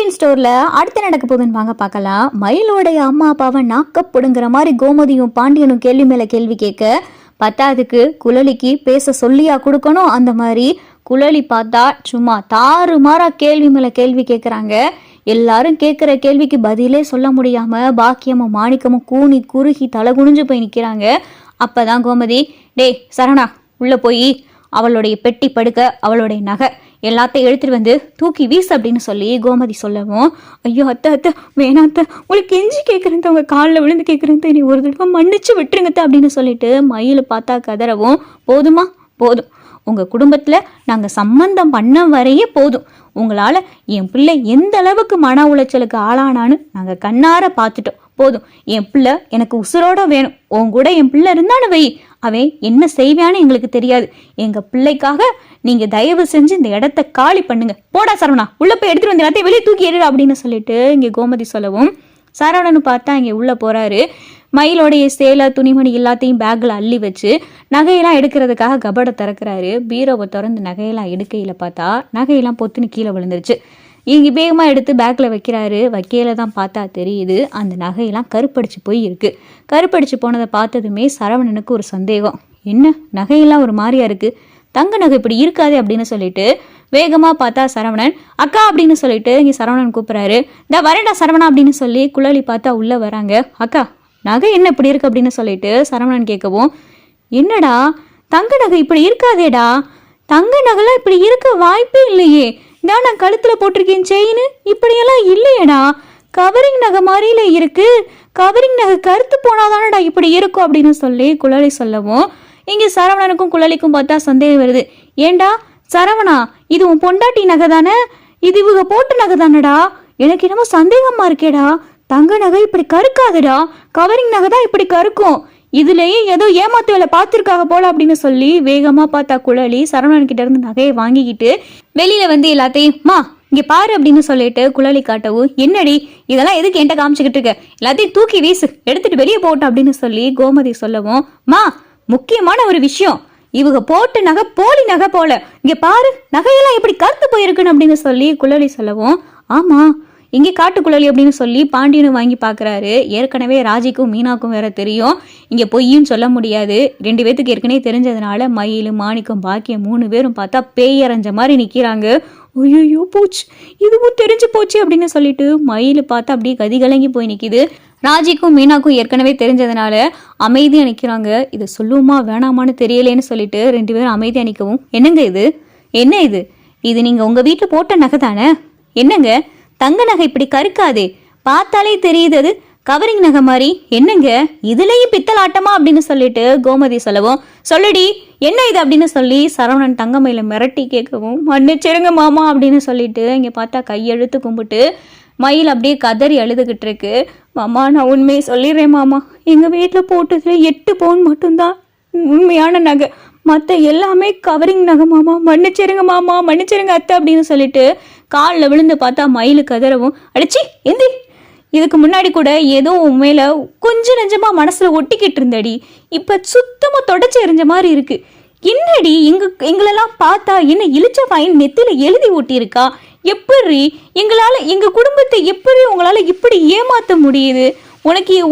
பொன்னியின் ஸ்டோர்ல அடுத்து நடக்க போகுதுன்னு வாங்க பார்க்கலாம். மயிலோடைய அம்மா அப்பாவை நாக்கப்படுங்கிற மாதிரி கோமதியும் பாண்டியனும் கேள்வி மேல கேள்வி கேட்க, பத்தாவதுக்கு குழலிக்கு பேச சொல்லியா கொடுக்கணும். அந்த மாதிரி குழலி பார்த்தா சும்மா தாறுமாறா கேள்வி மேல கேள்வி கேட்குறாங்க. எல்லாரும் கேட்குற கேள்விக்கு பதிலே சொல்ல முடியாம பாக்கியமும் மாணிக்கமும் கூனி குறுகி தலை குனிஞ்சு போய் நிற்கிறாங்க. அப்பதான் கோமதி, டேய் சரணா, உள்ள போய் அவளுடைய பெட்டி படுக்க அவளுடைய நகை எல்லாத்தையும் எடுத்துட்டு வந்து தூக்கி வீசு அப்படின்னு சொல்லி கோமதி சொல்லவும், ஐயோ அத்தை அத்தை வேணாம் அத்தை, உங்களுக்கு கெஞ்சி கேட்குறேன், உங்க காலில் விழுந்து கேட்குறேன், நீ ஒரு தடவை மன்னிச்சு விட்டுருங்கத்த அப்படின்னு சொல்லிட்டு மயில் பார்த்தா கதறவும், போதுமா போதும், உங்கள் குடும்பத்தில் நாங்கள் சம்மந்தம் பண்ண வரையே போதும், உங்களால் என் பிள்ளை எந்த அளவுக்கு மன உளைச்சலுக்கு ஆளானான்னு நாங்கள் கண்ணார பார்த்துட்டோம், போதும், என் பிள்ளை எனக்கு உசுரோட வேணும், உன் கூட என் பிள்ளை இருந்தானு வை, அவன் என்ன செய்வான்னு எங்களுக்கு தெரியாது, எங்கள் பிள்ளைக்காக நீங்கள் தயவு செஞ்சு இந்த இடத்த காலி பண்ணுங்க, போடா சரவணா, உள்ள போய் எடுத்துட்டு வந்து எல்லாத்தையும் வெளியே தூக்கி எடு அப்படின்னு சொல்லிட்டு இங்கே கோமதி சொல்லவும், சரவணன்னு பார்த்தா இங்கே உள்ளே போகிறாரு. மயிலோடைய சேலை துணிமணி எல்லாத்தையும் பேக்கில் அள்ளி வச்சு நகையெல்லாம் எடுக்கிறதுக்காக கபடை திறக்கிறாரு. பீரோவை திறந்து நகையெல்லாம் எடுக்கையில் பார்த்தா நகையெல்லாம் பொத்துன்னு கீழே விழுந்துருச்சு. இங்கே வேகமாக எடுத்து பேக்கில் வைக்கிறாரு. வைக்கையில தான் பார்த்தா தெரியுது அந்த நகையெல்லாம் கருப்படிச்சு போய் இருக்குது. கருப்படிச்சு போனதை பார்த்ததுமே சரவணனுக்கு ஒரு சந்தேகம், என்ன நகையெல்லாம் ஒரு மாதிரியா இருக்குது, தங்க நகை இப்படி இருக்காது அப்படின்னு சொல்லிட்டு வேகமாக பார்த்தா சரவணன், அக்கா அப்படின்னு சொல்லிட்டு இங்கே சரவணன் கூப்பிட்றாரு. இந்த வரேண்டா சரவணா அப்படின்னு சொல்லி குழலி பார்த்தா உள்ளே வராங்க. அக்கா நகை என்ன இப்படி இருக்கு அப்படின்னு சொல்லிட்டு சரவணன் கேட்கவும், என்னடா தங்க நகை இப்படி இருக்காதேடா, தங்க நகைலாம் இப்படி இருக்க வாய்ப்பே இல்லையே, நான் கழுத்தில் போட்டிருக்கேன் செயின் இப்படியெல்லாம் இல்லையேடா, கவரிங் நகை மாதிரில இருக்கு, கவரிங் நகை கருத்து போனாதானடா இப்படி இருக்கும் அப்படின்னு சொல்லி குழலி சொல்லவும், இங்கே சரவணனுக்கும் குழலிக்கும் பார்த்தா சந்தேகம் வருது. ஏண்டா சரவணா, இது உன் பொண்டாட்டி நகை தானே, இது இவங்க போட்ட நகை தானடா, எனக்கு என்னமோ சந்தேகமா இருக்கேடா, தங்க நகை இப்படி கருக்காதுடா, கவரிங் நகை தான் இப்படி கருக்கும், இதுலயே ஏதோ ஏமாத்து வேலை பார்த்துருக்காங்க போல அப்படின்னு சொல்லி வேகமா பார்த்தா குழலி சரவணன் கிட்ட இருந்து நகையை வாங்கிக்கிட்டு வெளியில வந்து எல்லாத்தையும், மா இங்க பாரு அப்படின்னு சொல்லிட்டு குழலி காட்டவும், என்னடி இதெல்லாம் எதுக்கு என்கிட்ட காமிச்சுக்கிட்டு இருக்க, எல்லாத்தையும் தூக்கி வீசு, எடுத்துட்டு வெளியே போட்டோம் அப்படின்னு சொல்லி கோமதி சொல்லவும், மா முக்கியமான ஒரு விஷயம், இவங்க போட்ட நகை போலி நகை போல, இங்க பாரு நகையெல்லாம் எப்படி கருத்து போயிருக்குன்னு அப்படின்னு சொல்லி குழலி சொல்லவும், ஆமா இங்கே காட்டு குழலி அப்படின்னு சொல்லி பாண்டியனும் வாங்கி பார்க்குறாரு. ஏற்கனவே ராஜிக்கும் மீனாக்கும் வேற தெரியும், இங்கே பொய்யும் சொல்ல முடியாது, 2 பேத்துக்கு ஏற்கனவே தெரிஞ்சதுனால மயில் மாணிக்கம் பாக்கியம் 3 பேரும் பார்த்தா பேயரைஞ்ச மாதிரி நிற்கிறாங்க. ஐயோ போச்சு, இதுவும் தெரிஞ்சு போச்சு அப்படின்னு சொல்லிட்டு மயில் பார்த்தா அப்படியே கதிகலங்கி போய் நிற்கிது. ராஜிக்கும் மீனாக்கும் ஏற்கனவே தெரிஞ்சதுனால அமைதியாக நிற்கிறாங்க. இதை சொல்லுவோமா வேணாமான்னு தெரியலேன்னு சொல்லிட்டு 2 பேரும் அமைதியாக நிற்கவும், என்னங்க இது, என்ன இது, இது நீங்கள் உங்கள் வீட்டில் போட்ட நகை தானே, என்னங்க தங்க நகை இப்படி கருக்காதே, பார்த்தாலே தெரியுது அது கவரிங் நகை மாதிரி, என்னங்க இதுலயும் பித்தலாட்டமா அப்படின்னு சொல்லிட்டு கோமதி சொல்லவும், சொல்லுடி என்ன இது அப்படின்னு சொல்லி சரவணன் தங்கமயில மிரட்டி கேட்கவும், மன்னிச்சிருங்க மாமா அப்படின்னு சொல்லிட்டு இங்க பார்த்தா கையெழுத்து கும்பிட்டு மயில் அப்படியே கதறி அழுதுகிட்டு இருக்கு. மாமா நான் உண்மையை சொல்லிடுறேன் மாமா, எங்க வீட்டில் போட்டதுல 8 பவுன் மட்டும்தான் உண்மையான நகை, மற்ற எல்லாமே கவரிங் நகை மாமா, மன்னிச்சிருங்க மாமா, மன்னிச்சிருங்க அத்தை அப்படின்னு சொல்லிட்டு காலில் விழுந்து பார்த்தா மயில் கதறவும், அடிச்சி எந்தி, இதுக்கு முன்னாடி கூட ஏதோ உண்மையில கொஞ்சம் நெஞ்சமா மனசுல ஒட்டிக்கிட்டு இருந்தடி, இப்ப சுத்தமா தொடச்சி எறிஞ்ச மாதிரி இருக்கு, என்னடி எங்களெல்லாம் பார்த்தா என்ன இழிச்ச ஃபைன் நெத்தில எழுதி ஒட்டியிருக்கா, எப்படி எங்களால எங்க குடும்பத்தை எப்படி உங்களால இப்படி ஏமாத்த முடியுது,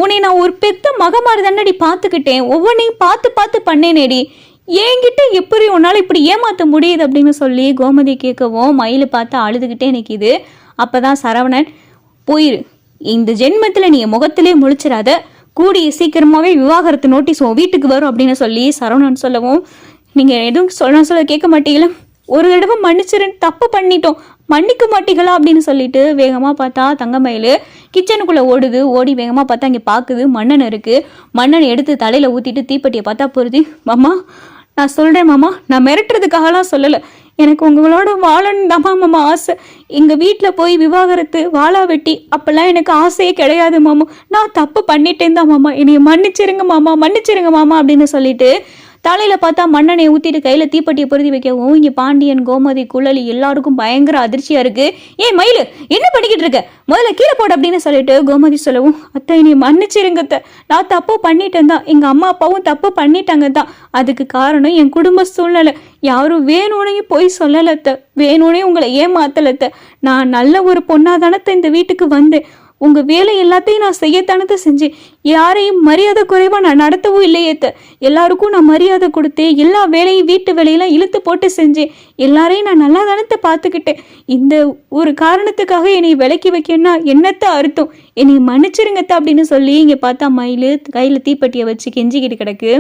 உன்னை நான் ஒரு பெத்த மக மாதிரி தானடி பார்த்துக்கிட்டேன், ஒவ்வொன்றையும் பார்த்து பார்த்து பண்ணேனேடி, என்கிட்ட எப்படி உன்னால இப்படி ஏமாத்த முடியுது அப்படின்னு சொல்லி கோமதி கேட்கவும் மயில் பார்த்து அழுதுகிட்டே நிற்கிது. அப்பதான் சரவணன், போயிரு, இந்த ஜென்மத்தில் நீ முகத்திலே முழிச்சிடாத, கூடிய சீக்கிரமாவே விவாகரத்து நோட்டீஸ் உன் வீட்டுக்கு வரும் அப்படின்னு சொல்லி சரவணன் சொல்லவும், நீங்க எதுவும் சொல்ல கேட்க மாட்டீங்களா, ஒரு தடவை மன்னிச்சிரு, தப்பு பண்ணிட்டோம், மன்னிக்க மாட்டீங்களா அப்படின்னு சொல்லிட்டு வேகமா பார்த்தா தங்கமயில் கிச்சனுக்குள்ள ஓடுது. ஓடி வேகமா பார்த்தா இங்கே பார்க்குது மண்ணன் இருக்கு. மண்ணன் எடுத்து தலையில ஊத்திட்டு தீப்பெட்டியை பார்த்தா பொருதி, மாமா நான் சொல்றேன் மாமா, நான் மிரட்டுறதுக்காகலாம் சொல்லலை, எனக்கு உங்களோட வாழணும் தாமா மாமா ஆசை, எங்கள் வீட்டில் போய் விவாகரத்து வாழா வெட்டி அப்போல்லாம் எனக்கு ஆசையே கிடையாது மாமா, நான் தப்பு பண்ணிட்டேன் தான் மாமா, என்னைய மன்னிச்சிருங்க மாமா, மன்னிச்சிருங்க மாமா அப்படின்னு சொல்லிட்டு தலையில் பார்த்தா மண்ணெண்ணெய் ஊற்றிட்டு கையில் தீப்பெட்டியை பொருதி வைக்கவும் இங்கே பாண்டியன், கோமதி, குழலி எல்லாருக்கும் பயங்கர அதிர்ச்சியாக இருக்குது. ஏன் மயில் என்ன பண்ணிக்கிட்டு இருக்க, முதல்ல கீழே போட அப்படின்னு சொல்லிட்டு கோமதி சொல்லவும், அத்தை நீ மன்னிச்சிருங்க அத்தை, நான் தப்பு பண்ணிட்டேன் தான், எங்கள் அம்மா அப்பாவும் தப்பு பண்ணிட்டாங்க தான், அதுக்கு காரணம் என் குடும்ப சூழ்நிலை, யாரும் வேணும்னையும் போய் சொல்லலத்த, வேணும்னே உங்களை ஏமாத்தலத்த, நான் நல்ல ஒரு பொண்ணாதானத்தை இந்த வீட்டுக்கு வந்தேன், உங்க வேலை எல்லாத்தையும் நான் செய்யத்தானத்தை செஞ்சேன், யாரையும் மரியாதை குறைவா நான் நடத்தவும் இல்லையேத்த, எல்லாருக்கும் நான் மரியாதை கொடுத்தேன், எல்லா வேலையும் வீட்டு வேலையெல்லாம் இழுத்து போட்டு செஞ்சேன், எல்லாரையும் நான் நல்லா தானத்தை பார்த்துக்கிட்டேன், இந்த ஒரு காரணத்துக்காக என்னை விலக்கி வைக்கணும்னா என்னத்த அர்த்தம், என்னை மன்னிச்சிருங்கத்த அப்படின்னு சொல்லி இங்கே பார்த்தா மயில் கையில் தீப்பெட்டியை வச்சு கெஞ்சிக்கிட்டு கிடக்கு.